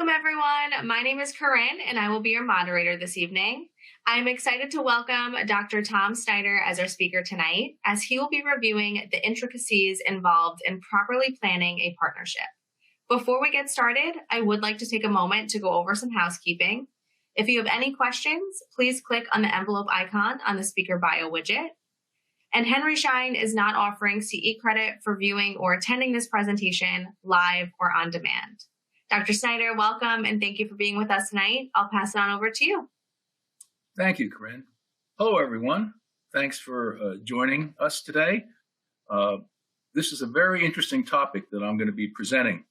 Welcome, everyone. My name is Corinne, and I will be your moderator this evening. I'm excited to welcome Dr. Tom Snyder as our speaker tonight, as he will be reviewing the intricacies involved in properly planning a partnership. Before we get started, I would like to take a moment to go over some housekeeping. If you have any questions, please click on the envelope icon on the speaker bio widget. And Henry Schein is not offering CE credit for viewing or attending this presentation live or on demand. Dr. Snyder, welcome, and thank you for being with us tonight. I'll pass it on over to you. Thank you, Corinne. Hello, everyone. Thanks for joining us today. This is a very interesting topic that I'm going to be presenting.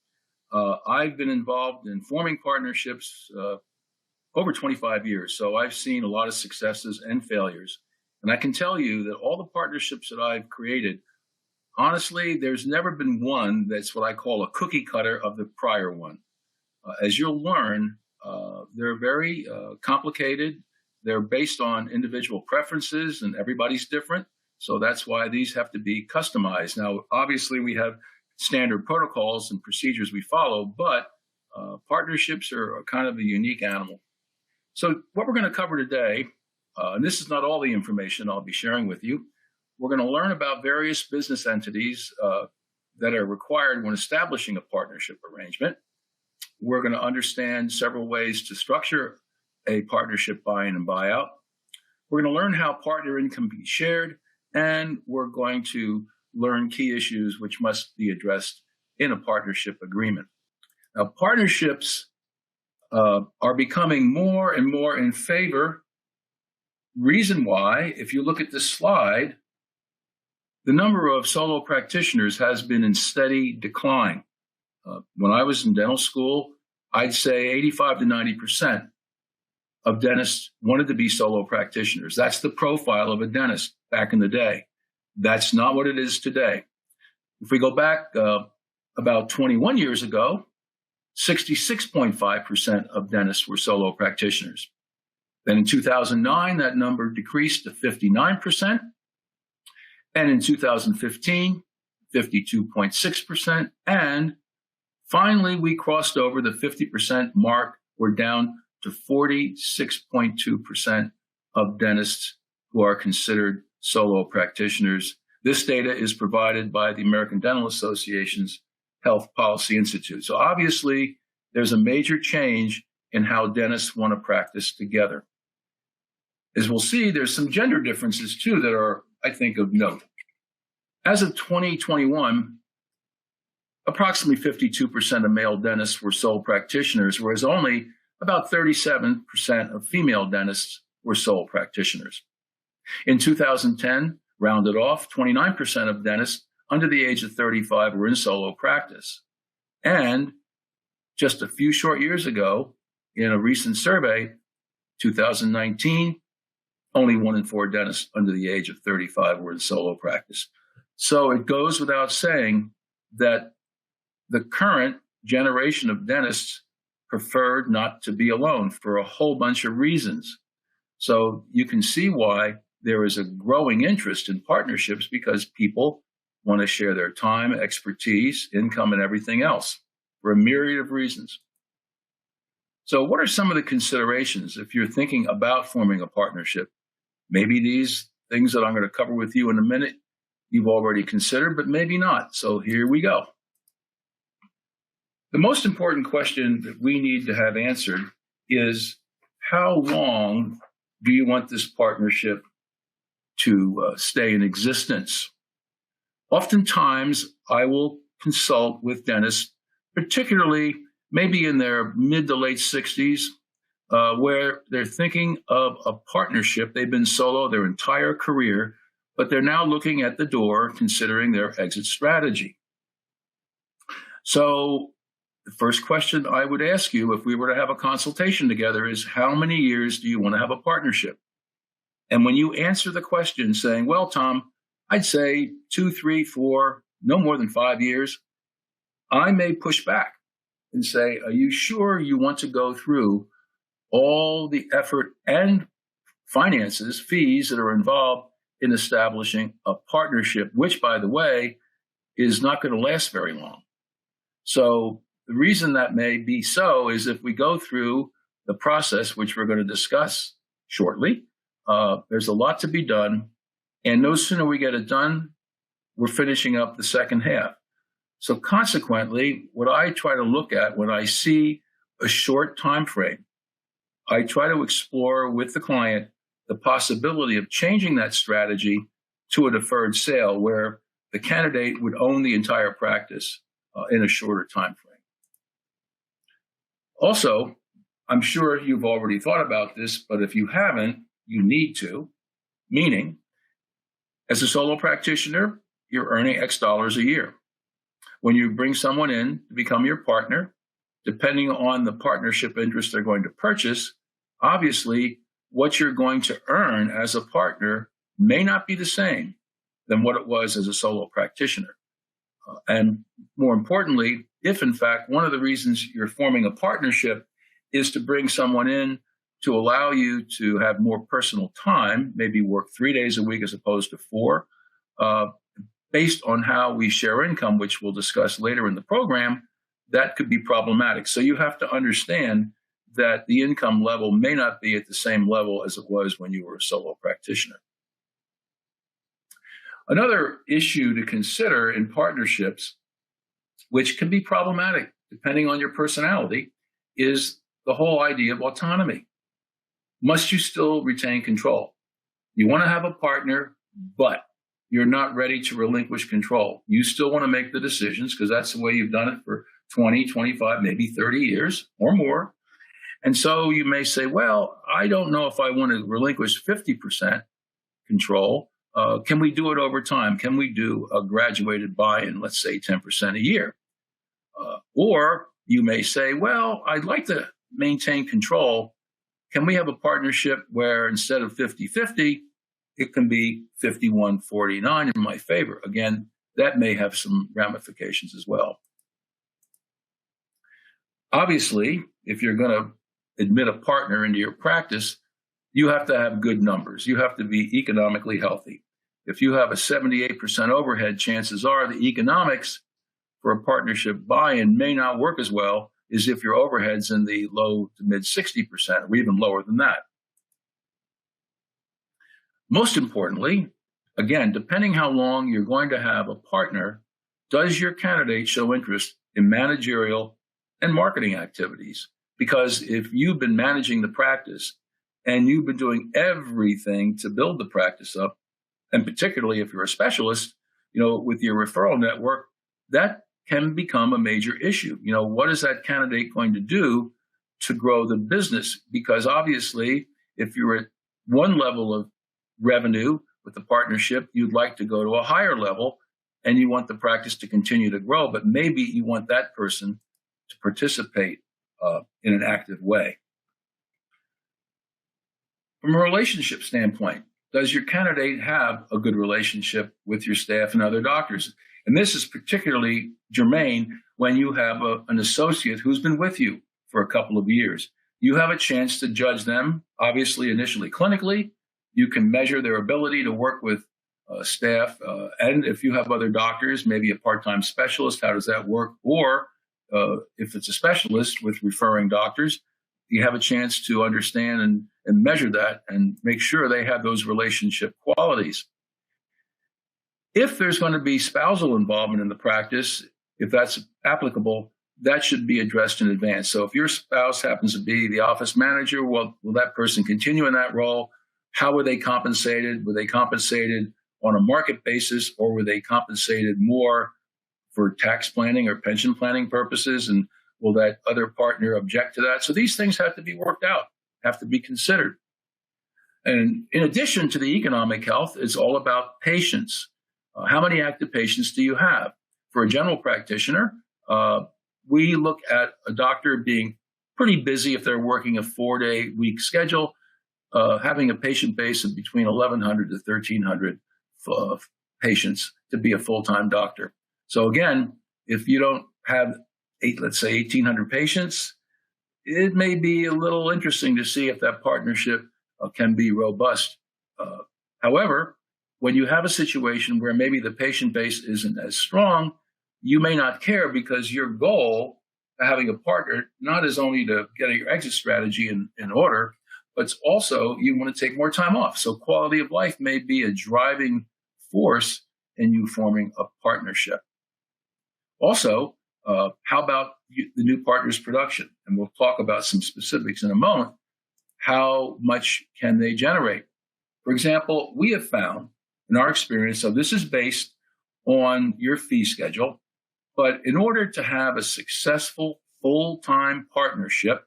I've been involved in forming partnerships over 25 years, so I've seen a lot of successes and failures. And I can tell you that all the partnerships that I've created, honestly, there's never been one that's what I call a cookie cutter of the prior one. As you'll learn, they're very complicated. They're based on individual preferences, and everybody's different. So that's why these have to be customized. Now, obviously, we have standard protocols and procedures we follow, but partnerships are kind of a unique animal. So what we're going to cover today, and this is not all the information I'll be sharing with you. We're going to learn about various business entities that are required when establishing a partnership arrangement. We're going to understand several ways to structure a partnership buy-in and buyout. We're going to learn how partner income can be shared, and we're going to learn key issues which must be addressed in a partnership agreement. Now, partnerships are becoming more and more in favor. Reason why, if you look at this slide, the number of solo practitioners has been in steady decline. When I was in dental school, I'd say 85 to 90% of dentists wanted to be solo practitioners. That's the profile of a dentist back in the day. That's not what it is today. If we go back about 21 years ago, 66.5% of dentists were solo practitioners. Then in 2009, that number decreased to 59%. And in 2015, 52.6%. And finally, we crossed over the 50% mark. We're down to 46.2% of dentists who are considered solo practitioners. This data is provided by the American Dental Association's Health Policy Institute. So obviously, there's a major change in how dentists want to practice together. As we'll see, there's some gender differences, too, that are, I think, of note. As of 2021, approximately 52% of male dentists were sole practitioners, whereas only about 37% of female dentists were sole practitioners. In 2010, rounded off, 29% of dentists under the age of 35 were in solo practice. And just a few short years ago, in a recent survey, 2019, only 1 in 4 dentists under the age of 35 were in solo practice. So it goes without saying that the current generation of dentists preferred not to be alone for a whole bunch of reasons. So you can see why there is a growing interest in partnerships, because people want to share their time, expertise, income, and everything else for a myriad of reasons. So what are some of the considerations if you're thinking about forming a partnership? Maybe these things that I'm going to cover with you in a minute you've already considered, but maybe not. So here we go. The most important question that we need to have answered is, how long do you want this partnership to stay in existence? Oftentimes, I will consult with dentists, particularly maybe in their mid to late 60s, where they're thinking of a partnership. They've been solo their entire career, but they're now looking at the door, considering their exit strategy. So the first question I would ask you if we were to have a consultation together is, how many years do you want to have a partnership? And when you answer the question saying, well, Tom, I'd say 2, 3, 4, no more than 5 years, I may push back and say, are you sure you want to go through all the effort and finances, fees that are involved in establishing a partnership, which, by the way, is not going to last very long? So the reason that may be so is if we go through the process, which we're going to discuss shortly, there's a lot to be done. And no sooner we get it done, we're finishing up the second half. So consequently, what I try to look at when I see a short time frame, I try to explore with the client the possibility of changing that strategy to a deferred sale where the candidate would own the entire practice in a shorter time frame. Also, I'm sure you've already thought about this, but if you haven't, you need to, meaning as a solo practitioner, you're earning X dollars a year. When you bring someone in to become your partner, depending on the partnership interest they're going to purchase, obviously what you're going to earn as a partner may not be the same than what it was as a solo practitioner. And more importantly, if in fact one of the reasons you're forming a partnership is to bring someone in to allow you to have more personal time, maybe work 3 days a week as opposed to 4, based on how we share income, which we'll discuss later in the program, that could be problematic. So you have to understand that the income level may not be at the same level as it was when you were a solo practitioner. Another issue to consider in partnerships, which can be problematic depending on your personality, is the whole idea of autonomy. Must you still retain control? You want to have a partner, but you're not ready to relinquish control. You still want to make the decisions because that's the way you've done it for 20, 25, maybe 30 years or more. And so you may say, well, I don't know if I want to relinquish 50% control. Can we do it over time? Can we do a graduated buy-in, let's say 10% a year? Or you may say, well, I'd like to maintain control. Can we have a partnership where instead of 50-50, it can be 51-49 in my favor? Again, that may have some ramifications as well. Obviously, if you're going to admit a partner into your practice, you have to have good numbers. You have to be economically healthy. If you have a 78% overhead, chances are the economics for a partnership buy-in may not work as well as if your overhead's in the low to mid 60% or even lower than that. Most importantly, again, depending how long you're going to have a partner, does your candidate show interest in managerial and marketing activities? Because if you've been managing the practice and you've been doing everything to build the practice up, and particularly if you're a specialist, with your referral network, that can become a major issue. What is that candidate going to do to grow the business? Because obviously, if you're at one level of revenue with the partnership, you'd like to go to a higher level and you want the practice to continue to grow, but maybe you want that person to participate in an active way. From a relationship standpoint, does your candidate have a good relationship with your staff and other doctors? And this is particularly germane when you have an associate who's been with you for a couple of years. You have a chance to judge them, obviously, initially clinically. You can measure their ability to work with staff. And if you have other doctors, maybe a part-time specialist, how does that work? Or if it's a specialist with referring doctors, you have a chance to understand and measure that and make sure they have those relationship qualities. If there's going to be spousal involvement in the practice, if that's applicable, that should be addressed in advance. So if your spouse happens to be the office manager, will that person continue in that role? How were they compensated? Were they compensated on a market basis, or were they compensated more for tax planning or pension planning purposes? And will that other partner object to that? So these things have to be worked out, have to be considered. And in addition to the economic health, it's all about patients. How many active patients do you have? For a general practitioner, we look at a doctor being pretty busy if they're working a 4-day week schedule, having a patient base of between 1,100 to 1,300 patients to be a full-time doctor. So again, if you don't have, let's say 1,800 patients, it may be a little interesting to see if that partnership can be robust. However, when you have a situation where maybe the patient base isn't as strong, you may not care because your goal having a partner, not as only to get your exit strategy in order, but it's also you want to take more time off. So quality of life may be a driving force in you forming a partnership. Also, how about the new partner's production? And we'll talk about some specifics in a moment. How much can they generate? For example, we have found in our experience, so this is based on your fee schedule, but in order to have a successful full-time partnership,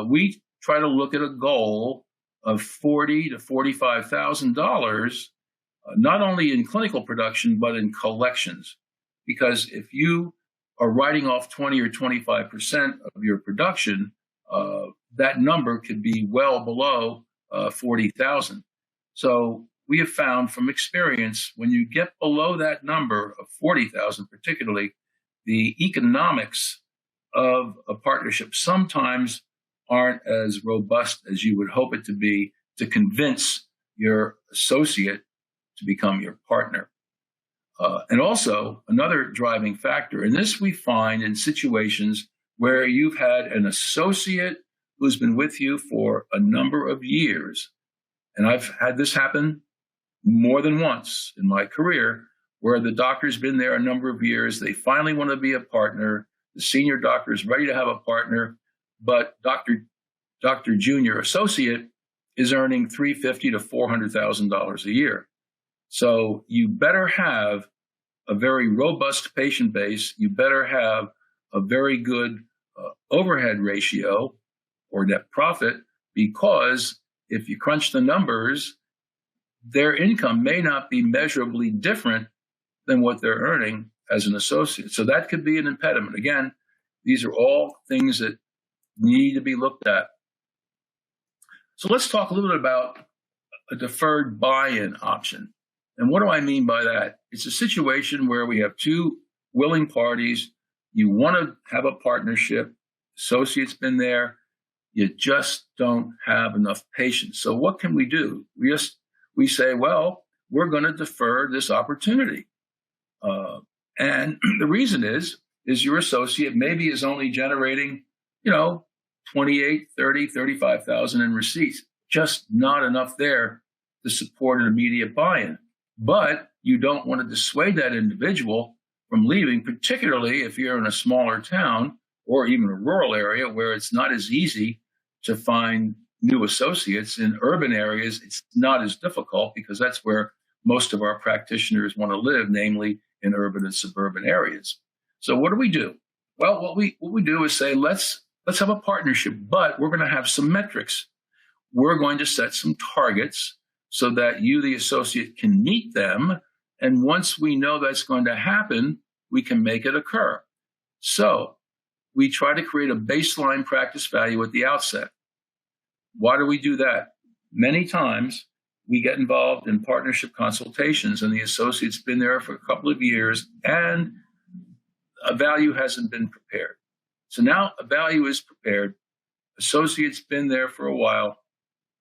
we try to look at a goal of $40,000 to $45,000, not only in clinical production, but in collections. Because if you are writing off 20 or 25% of your production, that number could be well below 40,000. So we have found from experience, when you get below that number of 40,000, particularly, the economics of a partnership sometimes aren't as robust as you would hope it to be to convince your associate to become your partner. And also another driving factor, and this we find in situations where you've had an associate who's been with you for a number of years. And I've had this happen more than once in my career, where the doctor's been there a number of years. They finally want to be a partner. The senior doctor is ready to have a partner, but Dr. Junior Associate is earning $350,000 to $400,000 a year. So you better have a very robust patient base. You better have a very good overhead ratio or net profit, because if you crunch the numbers, their income may not be measurably different than what they're earning as an associate. So that could be an impediment. Again, these are all things that need to be looked at. So let's talk a little bit about a deferred buy-in option. And what do I mean by that? It's a situation where we have two willing parties. You want to have a partnership. Associate's been there. You just don't have enough patience. So what can we do? We say, well, we're going to defer this opportunity. And the reason is your associate maybe is only generating, 28, 30, 35,000 in receipts, just not enough there to support an immediate buy-in. But you don't want to dissuade that individual from leaving, particularly if you're in a smaller town or even a rural area where it's not as easy to find new associates. In urban areas, it's not as difficult because that's where most of our practitioners want to live, namely in urban and suburban areas. So what do we do? Well, what we do is say, let's have a partnership, but we're going to have some metrics. We're going to set some targets so that you, the associate, can meet them. And once we know that's going to happen, we can make it occur. So we try to create a baseline practice value at the outset. Why do we do that? Many times we get involved in partnership consultations and the associate's been there for a couple of years and a value hasn't been prepared. So now a value is prepared. Associate's been there for a while.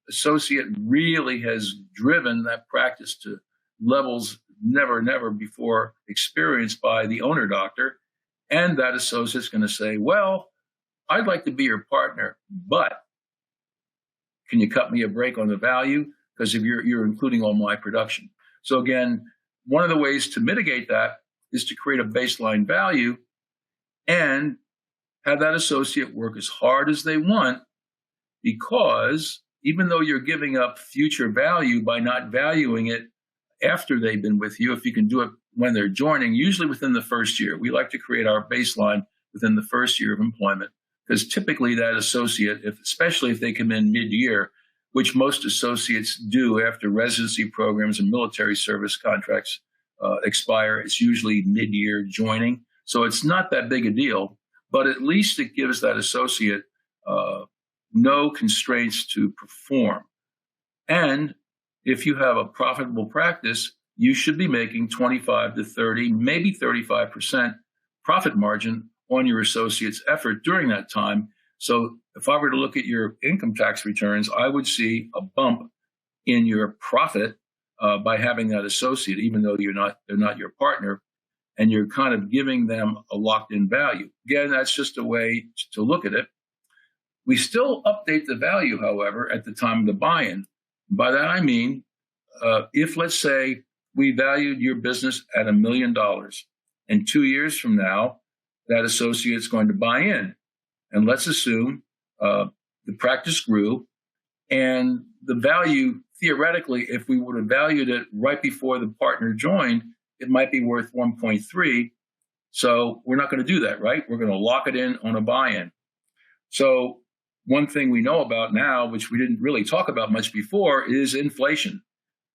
Associate really has driven that practice to levels never before experienced by the owner doctor. And that associate's going to say, well, I'd like to be your partner, but can you cut me a break on the value? Because if you're including all my production. So again, one of the ways to mitigate that is to create a baseline value and have that associate work as hard as they want, because even though you're giving up future value by not valuing it after they've been with you, if you can do it when they're joining, usually within the first year. We like to create our baseline within the first year of employment, because typically that associate, especially if they come in mid-year, which most associates do after residency programs and military service contracts expire, it's usually mid-year joining. So it's not that big a deal, but at least it gives that associate no constraints to perform. And if you have a profitable practice, you should be making 25 to 30, maybe 35% profit margin on your associate's effort during that time. So if I were to look at your income tax returns, I would see a bump in your profit by having that associate, even though they're not your partner. and you're kind of giving them a locked-in value. Again, that's just a way to look at it. We still update the value, however, at the time of the buy-in. By that I mean, if let's say we valued your business at $1 million, and 2 years from now, that associate's going to buy in. And let's assume the practice grew, and the value, theoretically, if we would have valued it right before the partner joined, it might be worth 1.3. So we're not going to do that, right? We're going to lock it in on a buy-in. So one thing we know about now, which we didn't really talk about much before, is inflation.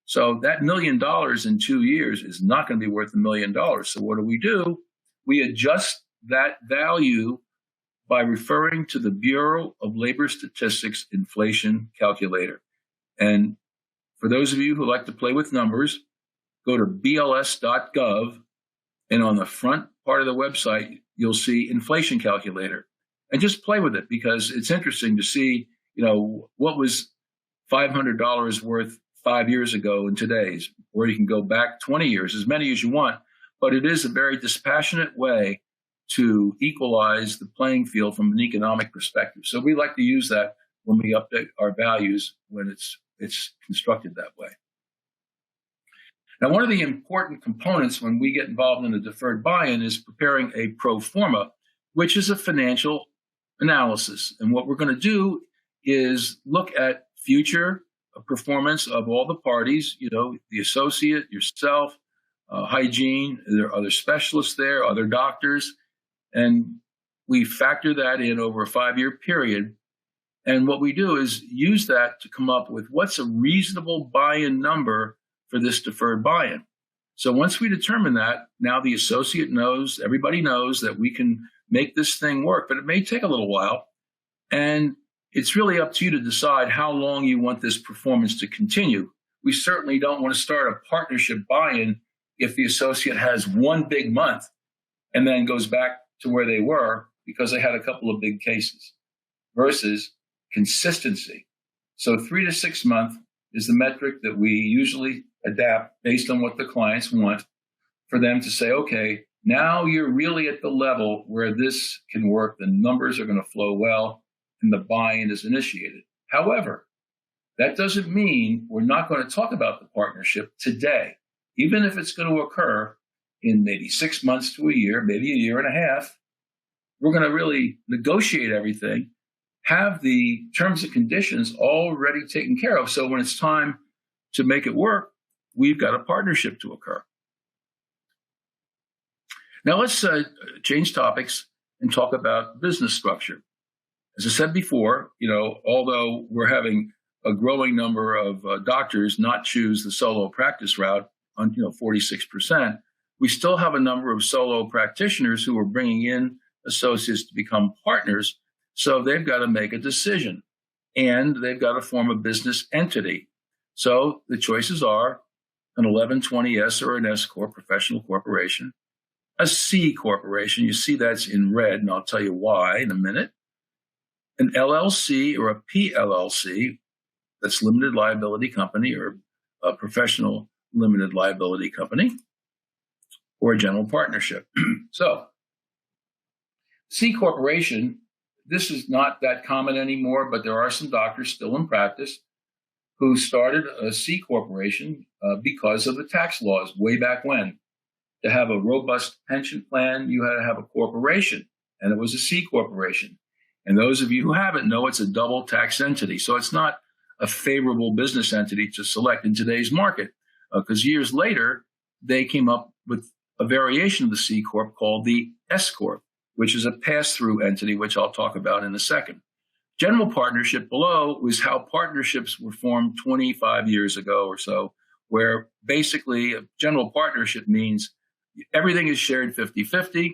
So that $1 million in 2 years is not going to be worth $1 million. So what do? We adjust that value by referring to the Bureau of Labor Statistics inflation calculator. And for those of you who like to play with numbers, go to bls.gov, and on the front part of the website, you'll see inflation calculator. And just play with it, because it's interesting to see, what was $500 worth 5 years ago in today's, or you can go back 20 years, as many as you want. But it is a very dispassionate way to equalize the playing field from an economic perspective. So we like to use that when we update our values when it's constructed that way. Now, one of the important components when we get involved in a deferred buy-in is preparing a pro forma, which is a financial analysis. And what we're going to do is look at future performance of all the parties, the associate, yourself, hygiene, there are other specialists there, other doctors, and we factor that in over a 5-year period. And what we do is use that to come up with what's a reasonable buy-in number for this deferred buy-in. So once we determine that, now the associate knows, everybody knows that we can make this thing work, but it may take a little while. And it's really up to you to decide how long you want this performance to continue. We certainly don't want to start a partnership buy-in if the associate has one big month and then goes back to where they were because they had a couple of big cases, versus consistency. So 3 to 6 months is the metric that we usually adapt based on what the clients want, for them to say, okay, now you're really at the level where this can work, the numbers are going to flow well, and the buy-in is initiated. However, that doesn't mean we're not going to talk about the partnership today, even if it's going to occur in maybe 6 months to a year, maybe a year and a half. We're going to really negotiate everything, have the terms and conditions already taken care of. So when it's time to make it work, we've got a partnership to occur. Now let's change topics and talk about business structure. As I said before, although we're having a growing number of doctors not choose the solo practice route on 46%, we still have a number of solo practitioners who are bringing in associates to become partners. So they've got to make a decision, and they've got to form a business entity. So the choices are an 1120S or an S Corp, professional corporation, a C corporation. You see that's in red, and I'll tell you why in a minute. An LLC or a PLLC, that's limited liability company or a professional limited liability company, or a general partnership. So C corporation, this is not that common anymore, but there are some doctors still in practice who started a C corporation because of the tax laws way back when. To have a robust pension plan, you had to have a corporation, and it was a C corporation. And those of you who haven't know it's a double tax entity. So it's not a favorable business entity to select in today's market, because years later, they came up with a variation of the C Corp called the S Corp, which is a pass-through entity, which I'll talk about in a second. General partnership below was how partnerships were formed 25 years ago or so, where basically a general partnership means everything is shared 50-50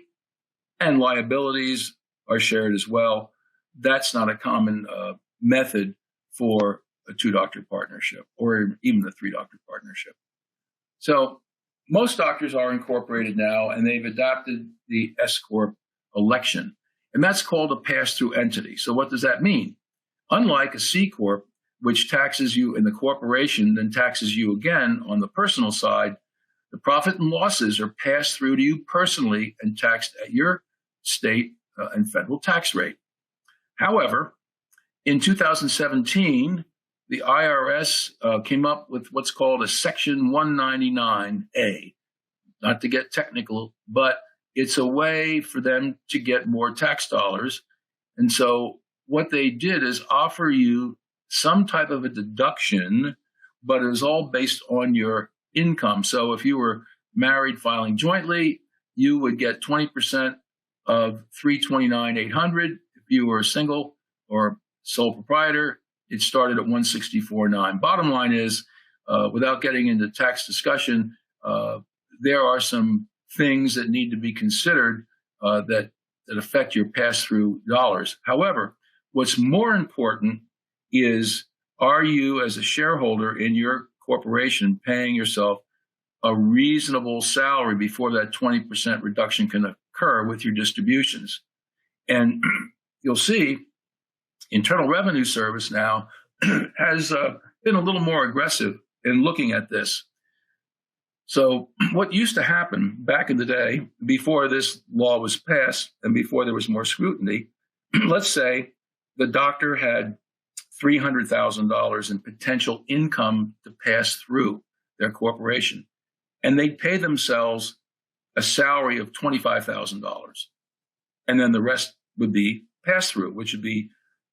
and liabilities are shared as well. That's not a common method for a 2-doctor partnership or even a 3-doctor partnership. So most doctors are incorporated now, and they've adopted the S Corp election, and that's called a pass-through entity. So what does that mean? Unlike a C Corp, which taxes you in the corporation, then taxes you again on the personal side, The profit and losses are passed through to you personally and taxed at your state and federal tax rate. However, in 2017, the IRS came up with what's called a Section 199A. Not to get technical, but it's a way for them to get more tax dollars. And so what they did is offer you some type of a deduction, but it was all based on your income. So if you were married filing jointly, you would get 20% of $329,800. If you were single or sole proprietor, it started at $164,900. Bottom line is, without getting into tax discussion, there are some things that need to be considered that affect your pass-through dollars. However, what's more important is, are you as a shareholder in your corporation paying yourself a reasonable salary before that 20% reduction can occur with your distributions? And you'll see Internal Revenue Service now has been a little more aggressive in looking at this. So what used to happen back in the day, before this law was passed and before there was more scrutiny, let's say the doctor had $300,000 in potential income to pass through their corporation, and they'd pay themselves a salary of $25,000. And then the rest would be pass through, which would be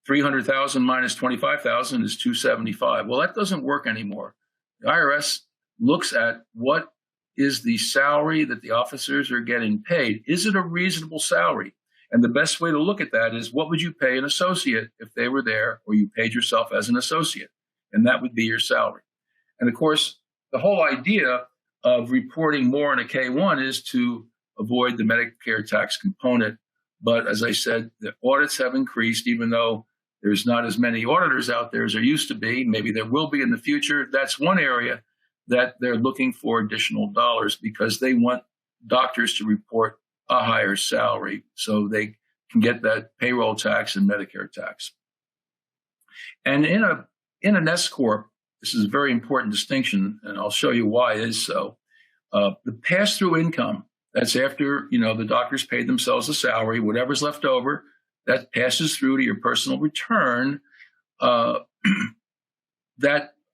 300,000 minus 25,000 is 275. Well, that doesn't work anymore. The IRS looks at what is the salary that the officers are getting paid. Is it a reasonable salary? And the best way to look at that is, what would you pay an associate if they were there, or you paid yourself as an associate? And that would be your salary. And of course, the whole idea of reporting more in a K-1 is to avoid the Medicare tax component. But as I said, the audits have increased, even though there's not as many auditors out there as there used to be. Maybe there will be in the future. That's one area that they're looking for additional dollars, because they want doctors to report a higher salary so they can get that payroll tax and Medicare tax. And in an S corp, this is a very important distinction, and I'll show you why it is so. The pass-through income, that's after the doctors paid themselves a salary, whatever's left over, that passes through to your personal return. That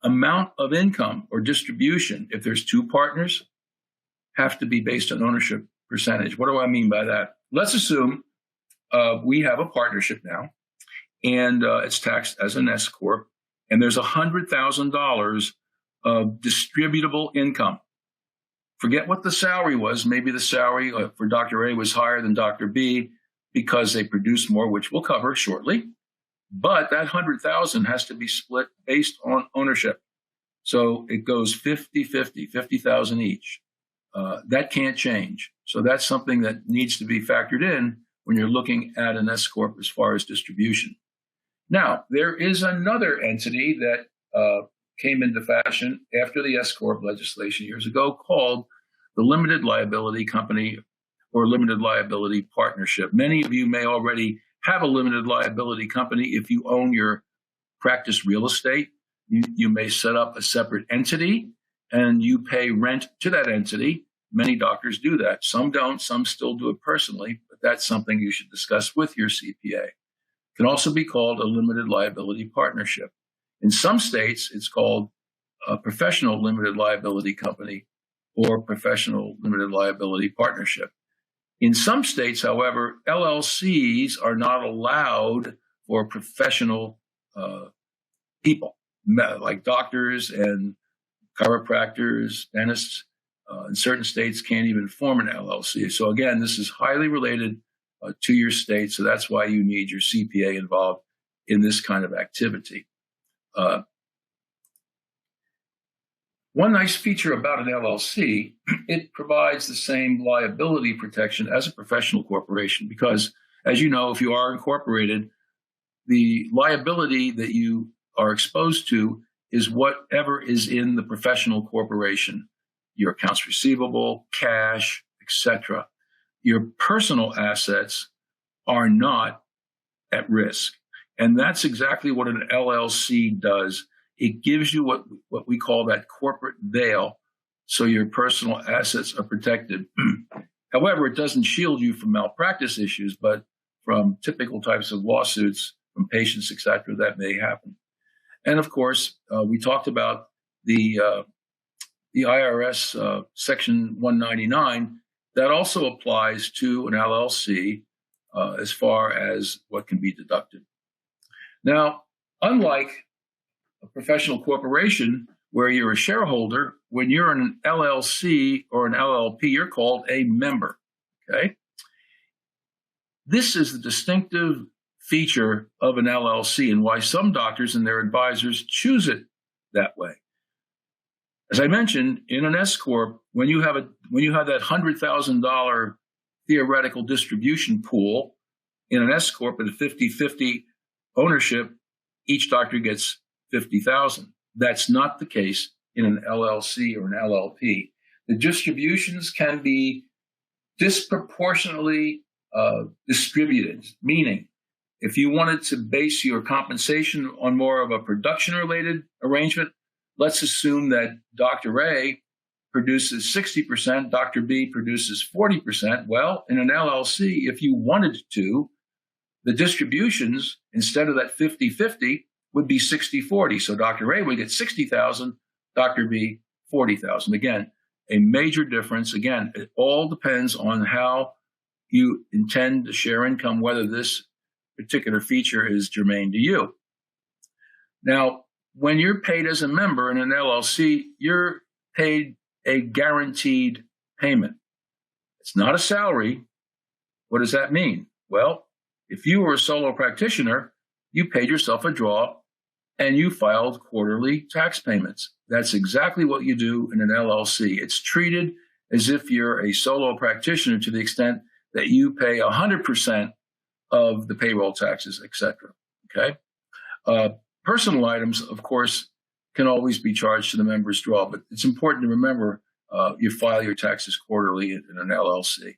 amount of income or distribution, if there's two partners, have to be based on ownership percentage. What do I mean by that? Let's assume we have a partnership now, and it's taxed as an S corp, and there's $100,000 of distributable income. Forget what the salary was. Maybe the salary for Dr. A was higher than Dr. B because they produced more, which we'll cover shortly. But that $100,000 has to be split based on ownership. So it goes 50-50, 50,000 each. That can't change. So that's something that needs to be factored in when you're looking at an S corp as far as distribution. Now, there is another entity that came into fashion after the S corp legislation years ago, called the Limited Liability Company or Limited Liability Partnership. Many of you may already have a limited liability company. If you own your practice real estate, you may set up a separate entity and you pay rent to that entity. Many doctors do that. Some don't. Some still do it personally, but that's something you should discuss with your CPA. It can also be called a limited liability partnership. In some states, it's called a professional limited liability company or professional limited liability partnership. In some states, however, LLCs are not allowed for professional people, like doctors and chiropractors, dentists. In certain states, can't even form an LLC. So again, this is highly related to your state. So that's why you need your CPA involved in this kind of activity. One nice feature about an LLC, it provides the same liability protection as a professional corporation, because, as you know, if you are incorporated, the liability that you are exposed to is whatever is in the professional corporation, your accounts receivable, cash, etc. Your personal assets are not at risk. And that's exactly what an LLC does. It gives you what we call that corporate veil, so your personal assets are protected. However, it doesn't shield you from malpractice issues, but from typical types of lawsuits from patients, et cetera, that may happen. And of course, we talked about the IRS Section 199. That also applies to an LLC as far as what can be deducted. Now, unlike a professional corporation where you're a shareholder, when you're in an LLC or an LLP, you're called a member, okay? This is the distinctive feature of an LLC and why some doctors and their advisors choose it that way. As I mentioned, in an S Corp, when you have that $100,000 theoretical distribution pool in an S Corp at a 50-50 ownership, each doctor gets $50,000. That's not the case in an LLC or an LLP. The distributions can be disproportionately distributed, meaning if you wanted to base your compensation on more of a production-related arrangement, let's assume that Dr. A produces 60%, Dr. B produces 40%. Well, in an LLC, if you wanted to, the distributions, instead of that 50-50, would be 60-40. So Dr. A would get 60,000, Dr. B 40,000. Again, a major difference. Again, it all depends on how you intend to share income, whether this particular feature is germane to you. Now, when you're paid as a member in an LLC, you're paid a guaranteed payment. It's not a salary. What does that mean? Well, if you were a solo practitioner, you paid yourself a draw and you filed quarterly tax payments. That's exactly what you do in an LLC. It's treated as if you're a solo practitioner to the extent that you pay 100% of the payroll taxes, et cetera. Okay? Personal items, of course, can always be charged to the member's draw, but it's important to remember you file your taxes quarterly in an LLC.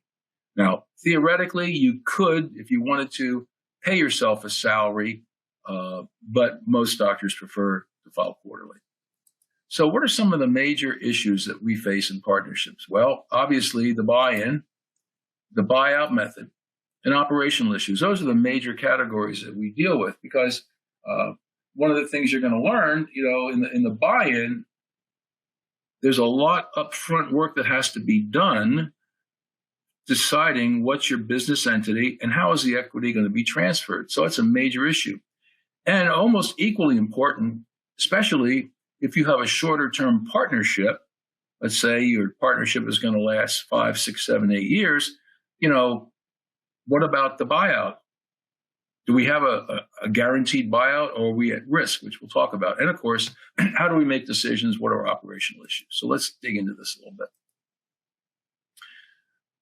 Now, theoretically, you could, if you wanted to, pay yourself a salary, but most doctors prefer to file quarterly. So what are some of the major issues that we face in partnerships? Well, obviously, the buy-in, the buyout method, and operational issues. Those are the major categories that we deal with because one of the things you're going to learn, in the buy-in, there's a lot upfront work that has to be done deciding what's your business entity and how is the equity going to be transferred. So it's a major issue. And almost equally important, especially if you have a shorter term partnership, let's say your partnership is going to last 5, 6, 7, 8 years, what about the buyout? Do we have a guaranteed buyout or are we at risk, which we'll talk about? And of course, how do we make decisions? What are operational issues? So let's dig into this a little bit.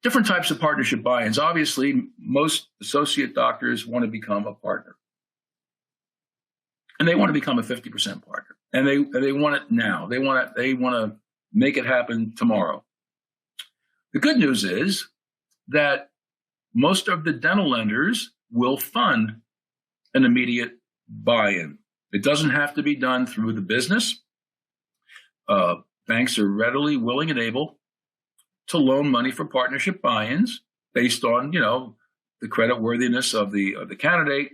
Different types of partnership buy-ins. Obviously, most associate doctors want to become a partner. And they want to become a 50% partner. And they want it now. They want to make it happen tomorrow. The good news is that most of the dental lenders will fund an immediate buy-in. It doesn't have to be done through the business. Banks are readily willing and able to loan money for partnership buy-ins based on, the creditworthiness of the candidate,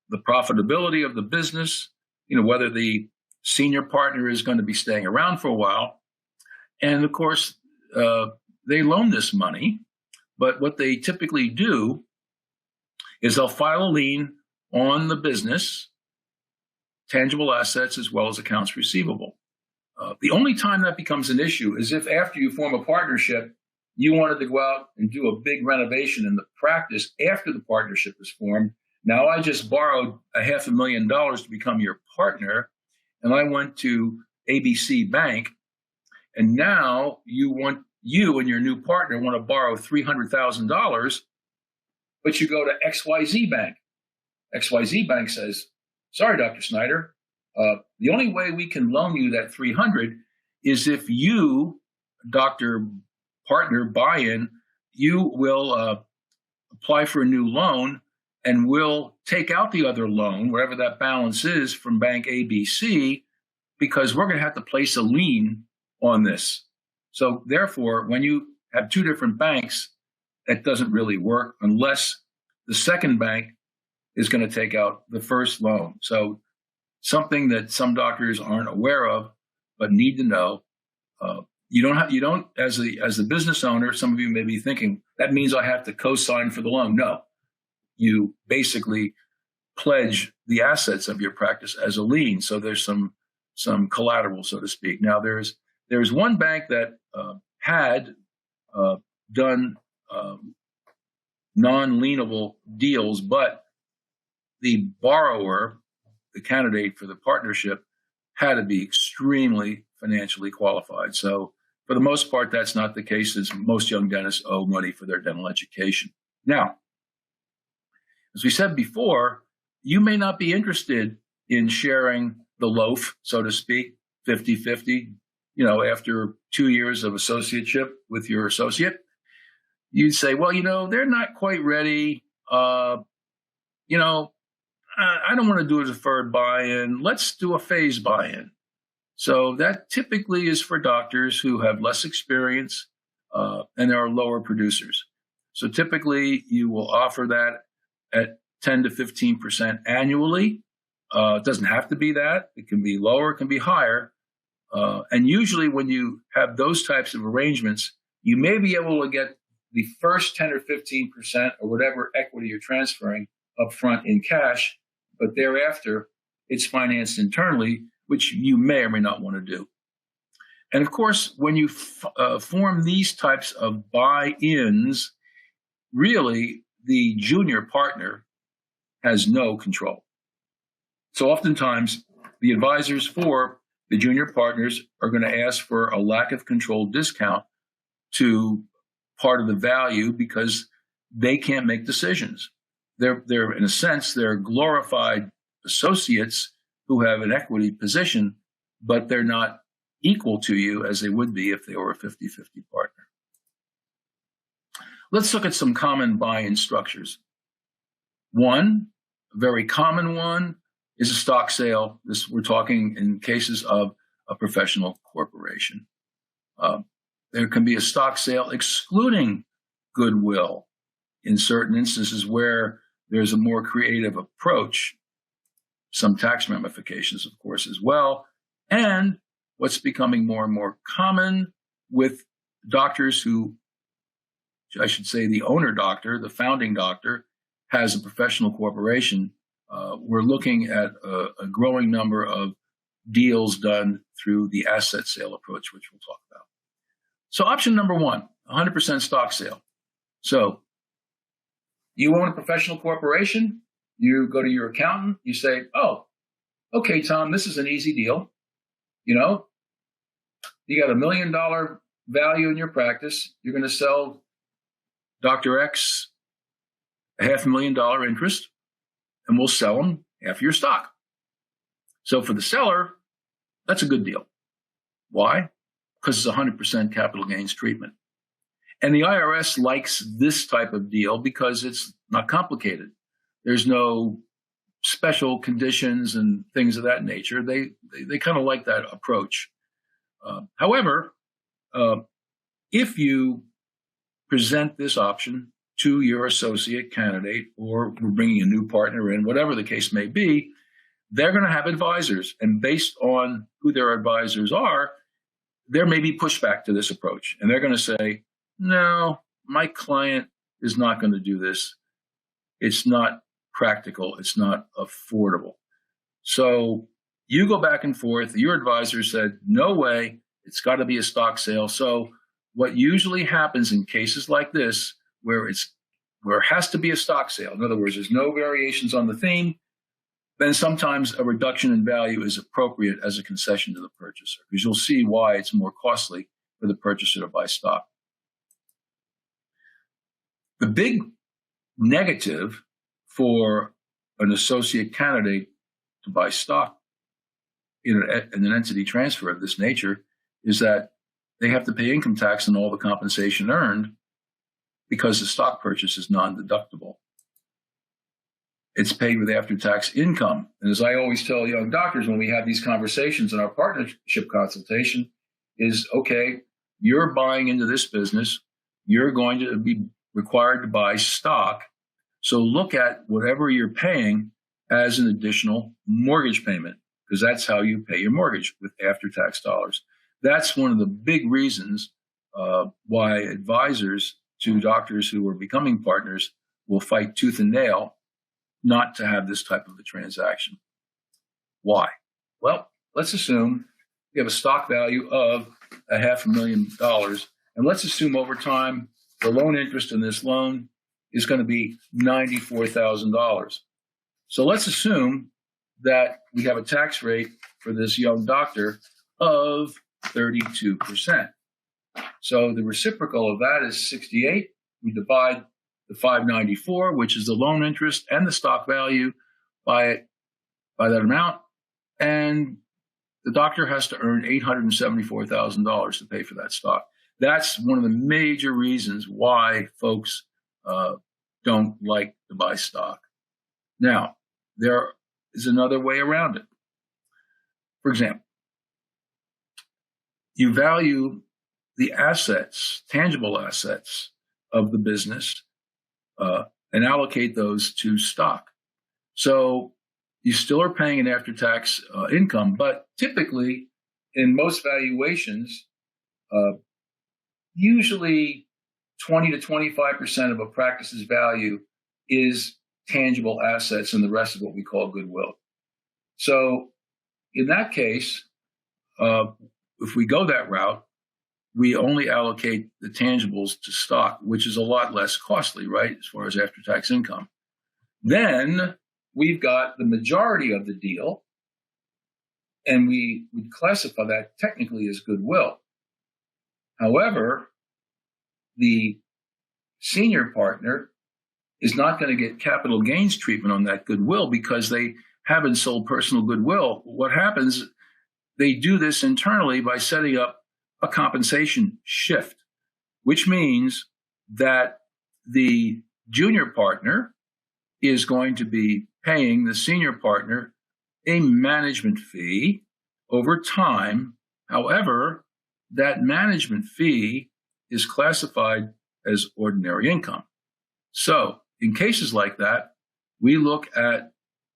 the profitability of the business, whether the senior partner is going to be staying around for a while. And of course, they loan this money, but what they typically do is they'll file a lien on the business, tangible assets, as well as accounts receivable. The only time that becomes an issue is if after you form a partnership, you wanted to go out and do a big renovation in the practice after the partnership is formed. Now, I just borrowed $500,000 to become your partner, and I went to ABC Bank, and now you and your new partner want to borrow $300,000, but you go to XYZ Bank. XYZ Bank says, sorry, Dr. Snyder, the only way we can loan you that $300,000 is if you, Dr. Partner buy-in, you will apply for a new loan and we'll take out the other loan, whatever that balance is, from Bank ABC, because we're going to have to place a lien on this. So therefore, when you have two different banks, that doesn't really work unless the second bank is going to take out the first loan. So something that some doctors aren't aware of, but need to know. You don't, as a business owner, some of you may be thinking, that means I have to co-sign for the loan. No, you basically pledge the assets of your practice as a lien. So there's some collateral, so to speak. Now there's one bank that had done non-lienable deals, but the borrower, the candidate for the partnership, had to be extremely financially qualified. So for the most part, that's not the case, as most young dentists owe money for their dental education. Now, as we said before, you may not be interested in sharing the loaf, so to speak, 50-50, after 2 years of associateship with your associate. You'd say, well, they're not quite ready. I don't want to do a deferred buy-in. Let's do a phase buy-in. So that typically is for doctors who have less experience and are lower producers. So typically you will offer that at 10 to 15% annually. It doesn't have to be that. It can be lower, it can be higher. And usually when you have those types of arrangements, you may be able to get the first 10 or 15% or whatever equity you're transferring up front in cash, but thereafter it's financed internally, which you may or may not want to do. And of course, when you form these types of buy-ins, really the junior partner has no control. So oftentimes the advisors for the junior partners are going to ask for a lack of control discount to part of the value because they can't make decisions. They're in a sense, they're glorified associates who have an equity position, but they're not equal to you as they would be if they were a 50-50 partner. Let's look at some common buy-in structures. One, a very common one, is a stock sale. We're talking in cases of a professional corporation. There can be a stock sale excluding goodwill in certain instances where there's a more creative approach, some tax ramifications, of course, as well. And what's becoming more and more common with doctors who, I should say the owner doctor, the founding doctor, has a professional corporation. We're looking at a growing number of deals done through the asset sale approach, which we'll talk about. So option number one, 100% stock sale. So you own a professional corporation, you go to your accountant, you say, oh, okay, Tom, this is an easy deal. You got $1 million value in your practice. You're going to sell Dr. X $500,000 interest, and we'll sell them half your stock. So for the seller, that's a good deal. Why? Because it's 100% capital gains treatment. And the IRS likes this type of deal because it's not complicated. There's no special conditions and things of that nature. They kind of like that approach. However, if you present this option to your associate candidate, or we're bringing a new partner in, whatever the case may be, they're going to have advisors. And based on who their advisors are, there may be pushback to this approach. And they're going to say, no, my client is not going to do this. It's not practical. It's not affordable. So you go back and forth. Your advisor said, no way, it's got to be a stock sale. So what usually happens in cases like this, where it has to be a stock sale, in other words, there's no variations on the theme, then sometimes a reduction in value is appropriate as a concession to the purchaser, because you'll see why it's more costly for the purchaser to buy stock. The big negative for an associate candidate to buy stock in an entity transfer of this nature is that they have to pay income tax on all the compensation earned because the stock purchase is non-deductible. It's paid with after-tax income. And as I always tell young doctors when we have these conversations in our partnership consultation is, okay, you're buying into this business. You're going to be required to buy stock. So look at whatever you're paying as an additional mortgage payment, because that's how you pay your mortgage, with after-tax dollars. That's one of the big reasons why advisors to doctors who are becoming partners will fight tooth and nail not to have this type of a transaction. Why? Well, let's assume you have a stock value of $500,000, and let's assume over time the loan interest in this loan is going to be $94,000. So let's assume that we have a tax rate for this young doctor of 32%. So the reciprocal of that is 68. We divide the 594, which is the loan interest and the stock value, by that amount, and the doctor has to earn $874,000 to pay for that stock. That's one of the major reasons why folks don't like to buy stock. Now, there is another way around it. For example, you value the assets, tangible assets of the business, and allocate those to stock. So you still are paying an after-tax income, but typically in most valuations, usually 20 to 25% of a practice's value is tangible assets, and the rest is what we call goodwill. So in that case, if we go that route, we only allocate the tangibles to stock, which is a lot less costly, right, as far as after-tax income. Then we've got the majority of the deal, and we would classify that technically as goodwill. However, the senior partner is not going to get capital gains treatment on that goodwill because they haven't sold personal goodwill. What happens, they do this internally by setting up a compensation shift, which means that the junior partner is going to be paying the senior partner a management fee over time. However, that management fee is classified as ordinary income. So in cases like that, we look at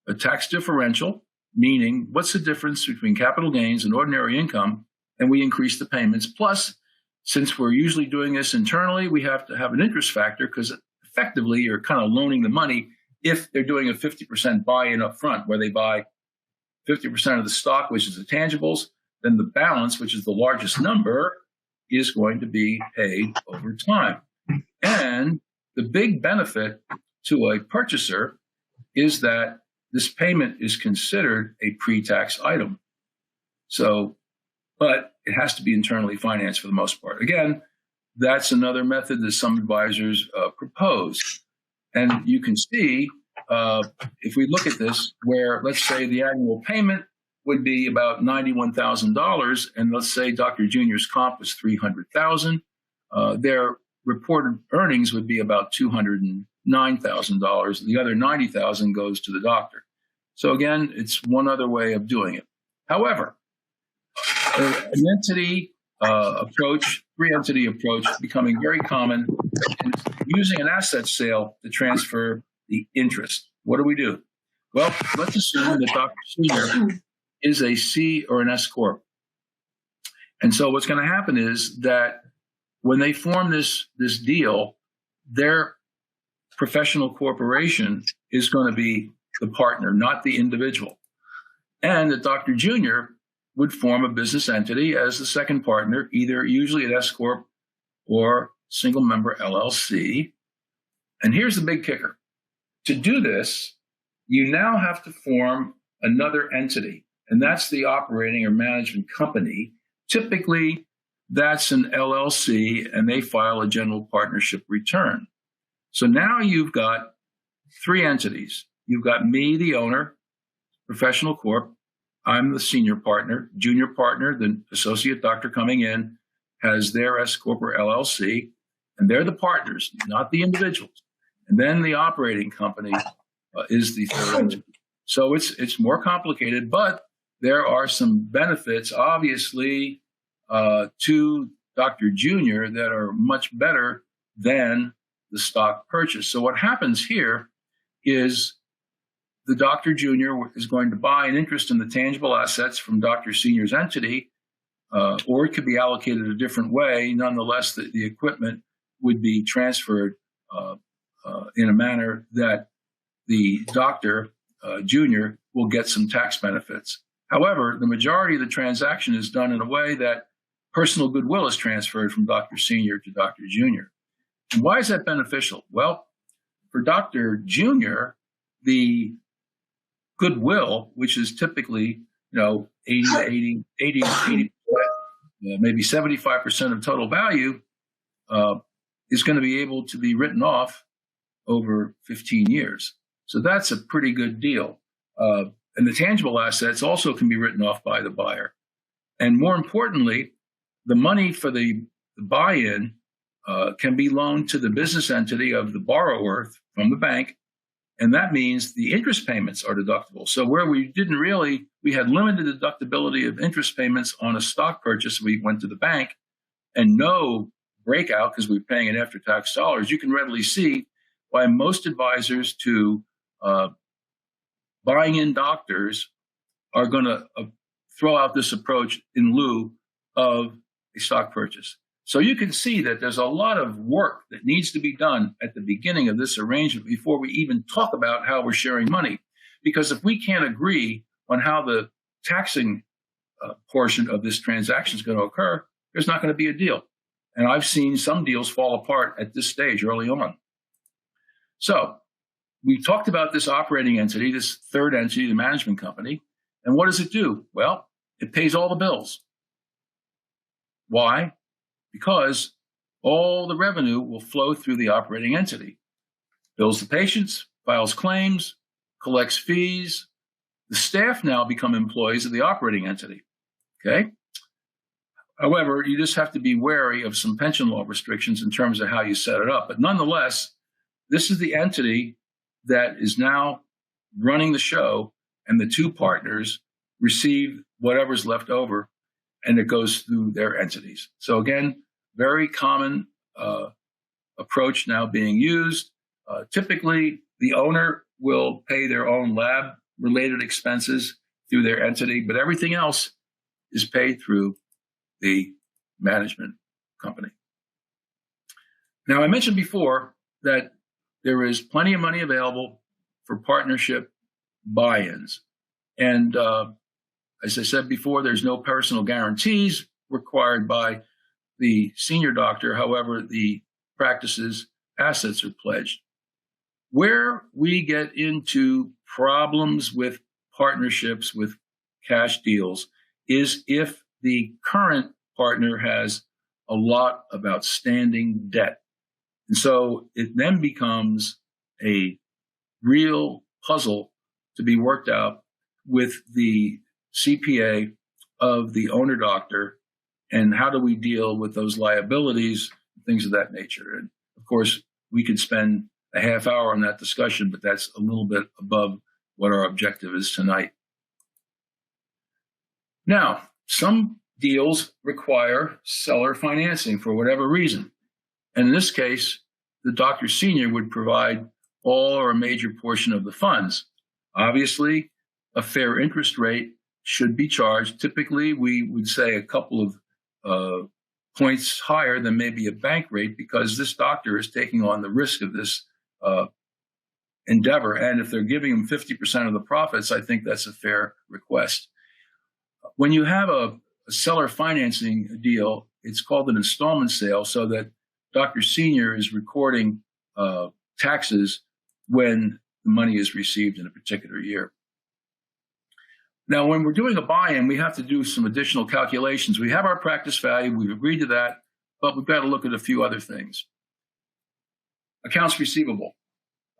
a tax differential, meaning what's the difference between capital gains and ordinary income, and we increase the payments. Plus, since we're usually doing this internally, we have to have an interest factor because effectively you're kind of loaning the money if they're doing a 50% buy-in up front, where they buy 50% of the stock, which is the tangibles, then the balance, which is the largest number, is going to be paid over time. And the big benefit to a purchaser is that this payment is considered a pre-tax item. So, but it has to be internally financed for the most part. Again, that's another method that some advisors propose. And you can see, if we look at this, where let's say the annual payment would be about $91,000, and let's say Dr. Junior's comp was $300,000, their reported earnings would be about $209,000. The other $90,000 goes to the doctor. So again, it's one other way of doing it. However, an entity approach, three-entity approach, becoming very common, is using an asset sale to transfer the interest. What do? Well, let's assume that Dr. Senior is a C or an S corp. And so what's going to happen is that when they form this deal, their professional corporation is going to be the partner, not the individual. And that Dr. Junior would form a business entity as the second partner, either usually an S corp or single member LLC. And here's the big kicker. To do this, you now have to form another entity, and that's the operating or management company. Typically, that's an LLC, and they file a general partnership return. So now you've got three entities. You've got me, the owner, professional corp. I'm the senior partner. Junior partner, the associate doctor coming in, has their S corp or LLC, and they're the partners, not the individuals. And then the operating company is the third entity. So it's more complicated, but there are some benefits, obviously, to Dr. Junior that are much better than the stock purchase. So what happens here is the Dr. Junior is going to buy an interest in the tangible assets from Dr. Senior's entity, or it could be allocated a different way. Nonetheless, the equipment would be transferred in a manner that the Dr. Junior will get some tax benefits. However, the majority of the transaction is done in a way that personal goodwill is transferred from Dr. Senior to Dr. Junior. And why is that beneficial? Well, for Dr. Junior, the goodwill, which is typically, 80 to 80, maybe 75% of total value, is going to be able to be written off over 15 years. So that's a pretty good deal. And the tangible assets also can be written off by the buyer. And more importantly, the money for the buy-in can be loaned to the business entity of the borrower from the bank. And that means the interest payments are deductible. So where we had limited deductibility of interest payments on a stock purchase, we went to the bank and no breakout because we're paying in after-tax dollars. You can readily see why most advisors to buying in doctors are going to throw out this approach in lieu of a stock purchase. So you can see that there's a lot of work that needs to be done at the beginning of this arrangement before we even talk about how we're sharing money. Because if we can't agree on how the taxing portion of this transaction is going to occur, there's not going to be a deal. And I've seen some deals fall apart at this stage early on. So we talked about this operating entity, this third entity, the management company. And what does it do? Well, it pays all the bills. Why? Because all the revenue will flow through the operating entity. Bills the patients, files claims, collects fees. The staff now become employees of the operating entity. Okay? However, you just have to be wary of some pension law restrictions in terms of how you set it up. But nonetheless, this is the entity that is now running the show, and the two partners receive whatever's left over, and it goes through their entities. So again, very common approach now being used. Typically, the owner will pay their own lab-related expenses through their entity, but everything else is paid through the management company. Now, I mentioned before that there is plenty of money available for partnership buy-ins. And as I said before, there's no personal guarantees required by the senior doctor. However, the practice's assets are pledged. Where we get into problems with partnerships with cash deals is if the current partner has a lot of outstanding debt. And so it then becomes a real puzzle to be worked out with the CPA of the owner doctor, and how do we deal with those liabilities, things of that nature. And of course, we could spend a half hour on that discussion, but that's a little bit above what our objective is tonight. Now, some deals require seller financing for whatever reason. And in this case, the Dr. Senior would provide all or a major portion of the funds. Obviously, a fair interest rate should be charged. Typically, we would say a couple of points higher than maybe a bank rate, because this doctor is taking on the risk of this endeavor. And if they're giving him 50% of the profits, I think that's a fair request. When you have a seller financing deal, it's called an installment sale, so that Dr. Senior is recording taxes when the money is received in a particular year. Now, when we're doing a buy-in, we have to do some additional calculations. We have our practice value. We've agreed to that, but we've got to look at a few other things. Accounts receivable.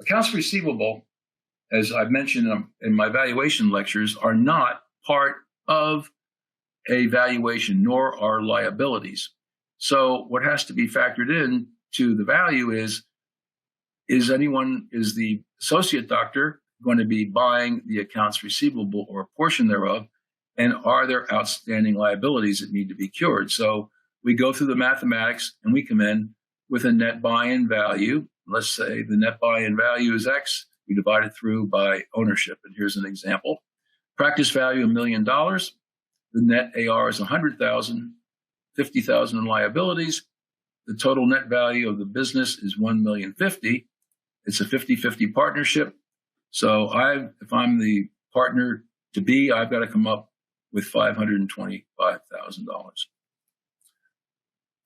Accounts receivable, as I've mentioned in my valuation lectures, are not part of a valuation, nor are liabilities. So what has to be factored in to the value is the associate doctor going to be buying the accounts receivable or a portion thereof, and are there outstanding liabilities that need to be cured? So we go through the mathematics and we come in with a net buy-in value. Let's say the net buy-in value is X. We divide it through by ownership. And here's an example. Practice value $1 million. The net AR is 100,000, 50,000 in liabilities. The total net value of the business is $1,050,000. It's a 50-50 partnership. So if I'm the partner to be, I've got to come up with $525,000.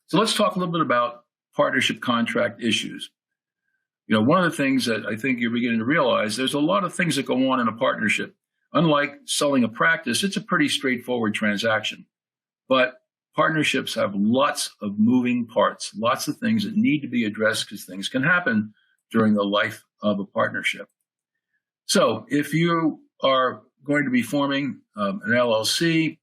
So let's talk a little bit about partnership contract issues. One of the things that I think you're beginning to realize, there's a lot of things that go on in a partnership. Unlike selling a practice, it's a pretty straightforward transaction. But partnerships have lots of moving parts, lots of things that need to be addressed because things can happen during the life of a partnership. So if you are going to be forming an LLC,